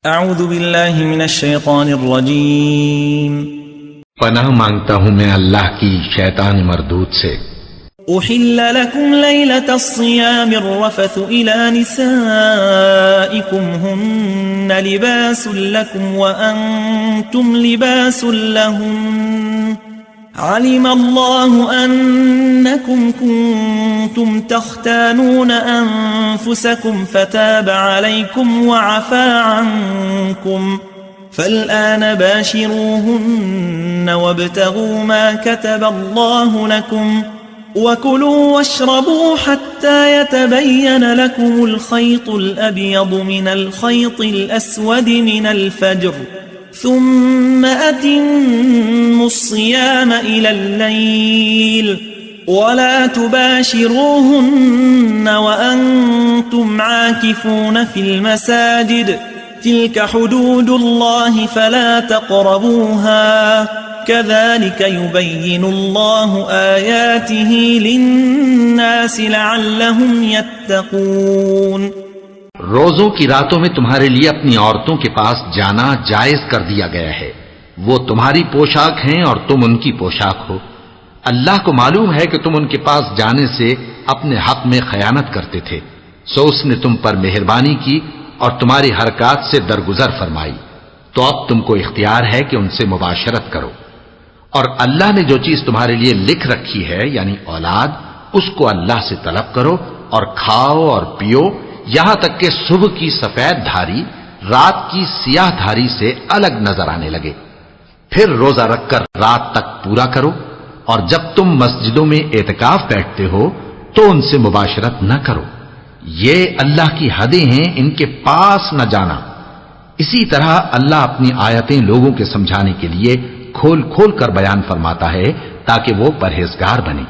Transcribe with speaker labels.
Speaker 1: अऊज़ु बिल्लाहि मिनश शैतानिर रजीम।
Speaker 2: पनाह मांगता हूँ मैं अल्लाह की शैतान मरदूद से।
Speaker 1: उहिल्ल लकुम लैलतस सियामिर रफ़थु इला निसाइकुम हुन्ना लिबासुल लकुम व अंतुम लिबासुल लहुन। علم الله أنكم كنتم تختانون أنفسكم فتاب عليكم وعفى عنكم فالآن باشروهن وابتغوا ما كتب الله لكم وكلوا واشربوا حتى يتبين لكم الخيط الأبيض من الخيط الأسود من الفجر ثم أتموا الصيام إلى الليل ولا تباشروهن وأنتم عاكفون في المساجد تلك حدود الله فلا تقربوها كذلك يبين الله آياته للناس لعلهم يتقون।
Speaker 2: रोजों की रातों में तुम्हारे लिए अपनी औरतों के पास जाना जायज कर दिया गया है। वो तुम्हारी पोशाक हैं और तुम उनकी पोशाक हो। अल्लाह को मालूम है कि तुम उनके पास जाने से अपने हक में खयानत करते थे, सो उसने तुम पर मेहरबानी की और तुम्हारी हरकत से दरगुजर फरमाई। तो अब तुमको इख्तियार है कि उनसे मुबाशरत करो। और अल्लाह ने जो चीज तुम्हारे लिए लिख रखी है यानी औलाद, उसको अल्लाह से तलब करो और खाओ और पियो, यहां तक कि सुबह की सफेद धारी रात की सियाह धारी से अलग नजर आने लगे। फिर रोजा रखकर रात तक पूरा करो, और जब तुम मस्जिदों में एतकाफ बैठते हो तो उनसे मुबाशरत न करो। ये अल्लाह की हदें हैं, इनके पास न जाना। इसी तरह अल्लाह अपनी आयतें लोगों के समझाने के लिए खोल खोल कर बयान फरमाता है ताकि वो परहेजगार बने।